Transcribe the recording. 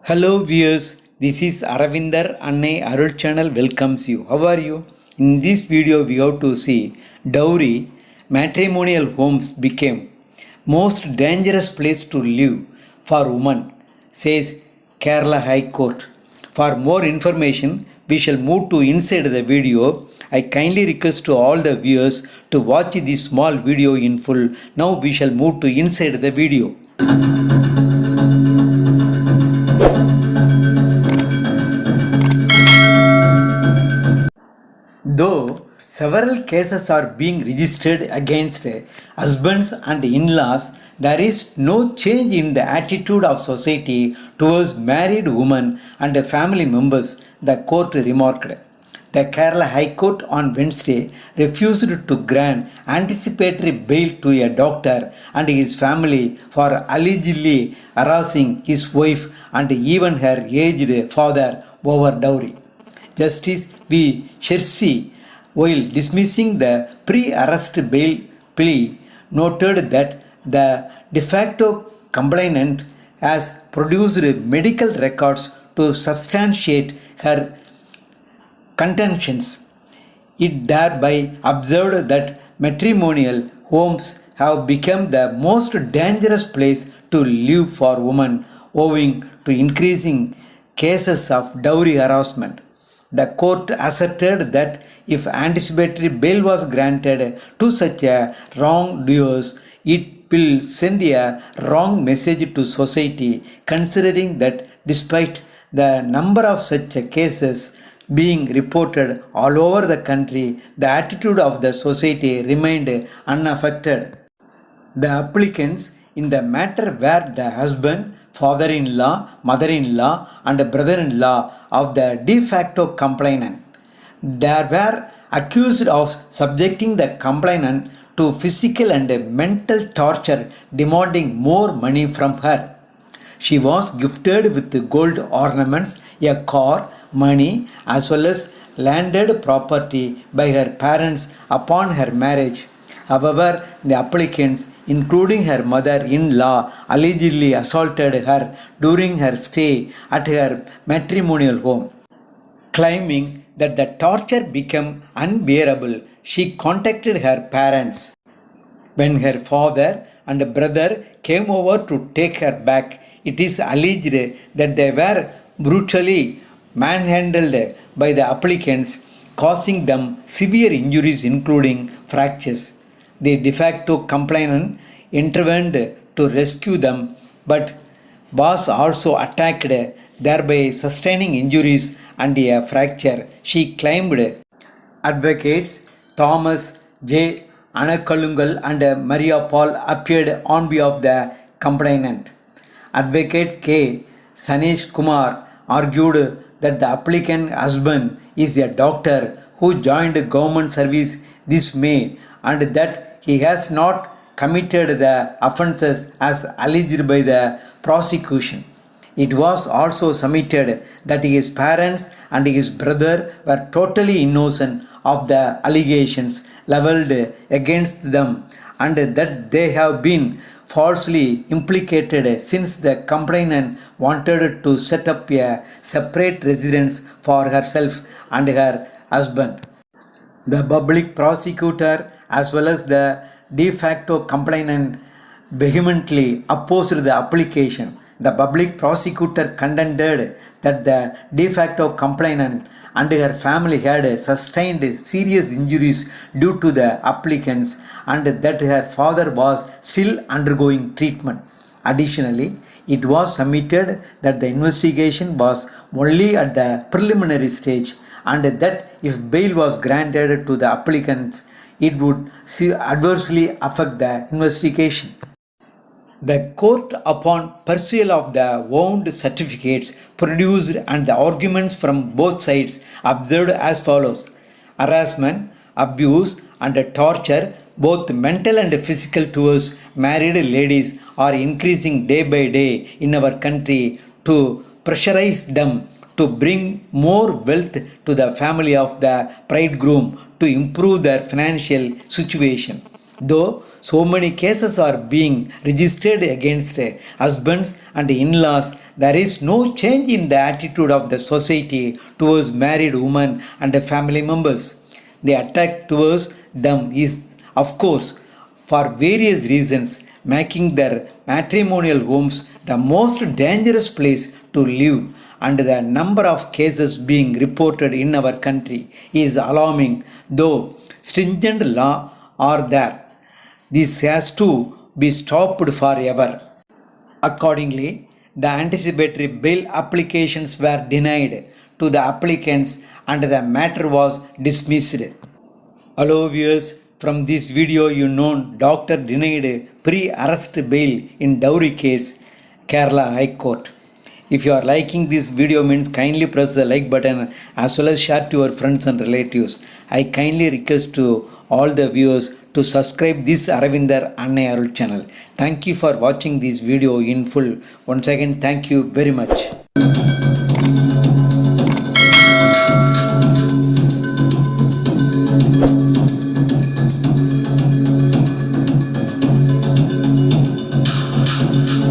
Hello viewers, this is Aravindar Annai Arul channel welcomes you. How are you? In this video we have to see dowry matrimonial homes became most dangerous place to live for women, says Kerala High Court. For more information, we shall move to inside the video. I kindly request to all the viewers to watch this small video in full. Now we shall move to inside the video. Though several cases are being registered against husbands and in-laws, there is no change in the attitude of society towards married women and family members, the court remarked. The Kerala High Court on Wednesday refused to grant anticipatory bail to a doctor and his family for allegedly harassing his wife and even her aged father over dowry. Justice V. Shersi, while dismissing the pre-arrest bail plea, noted that the de facto complainant has produced medical records to substantiate her contentions. It thereby observed that matrimonial homes have become the most dangerous place to live for women owing to increasing cases of dowry harassment. The court asserted that if anticipatory bail was granted to such a wrongdoers, it will send a wrong message to society, considering that despite the number of such cases being reported all over the country, the attitude of the society remained unaffected. The applicants in the matter were the husband, father-in-law, mother-in-law, and brother-in-law of the de facto complainant. They were accused of subjecting the complainant to physical and mental torture, demanding more money from her. She was gifted with gold ornaments, a car, money, as well as landed property by her parents upon her marriage. However, the applicants, including her mother-in-law, allegedly assaulted her during her stay at her matrimonial home. Claiming that the torture became unbearable, she contacted her parents. When her father and brother came over to take her back, it is alleged that they were brutally manhandled by the applicants, causing them severe injuries including fractures. The de facto complainant intervened to rescue them but was also attacked, thereby sustaining injuries and a fracture. She claimed. Advocates Thomas J. Anakalungal and Maria Paul appeared on behalf of the complainant. Advocate K. Sanesh Kumar argued that the applicant husband is a doctor who joined government service this May and that he has not committed the offences as alleged by the prosecution. It was also submitted that his parents and his brother were totally innocent of the allegations levelled against them and that they have been falsely implicated since the complainant wanted to set up a separate residence for herself and her husband. The public prosecutor as well as the de facto complainant vehemently opposed the application. The public prosecutor contended that the de facto complainant and her family had sustained serious injuries due to the applicants and that her father was still undergoing treatment. Additionally, it was submitted that the investigation was only at the preliminary stage and that if bail was granted to the applicants, it would adversely affect the investigation. The court, upon perusal of the wound certificates produced and the arguments from both sides, observed as follows: harassment, abuse, and torture, both mental and physical, towards married ladies are increasing day by day in our country to pressurize them to bring more wealth to the family of the bridegroom to improve their financial situation. Though So many cases are being registered against husbands and in-laws. There is no change in the attitude of the society towards married women and the family members. The attack towards them is, of course, for various reasons, making their matrimonial homes the most dangerous place to live, and the number of cases being reported in our country is alarming, though stringent law are there. This has to be stopped forever. Accordingly, the anticipatory bail applications were denied to the applicants and the matter was dismissed. Hello viewers, from this video you know doctor denied pre-arrest bail in dowry case, Kerala High Court. If you are liking this video means kindly press the like button as well as share to your friends and relatives. I kindly request to all the viewers to subscribe this Aravindar Annai Arul channel. Thank you for watching this video in full. Once again, thank you very much.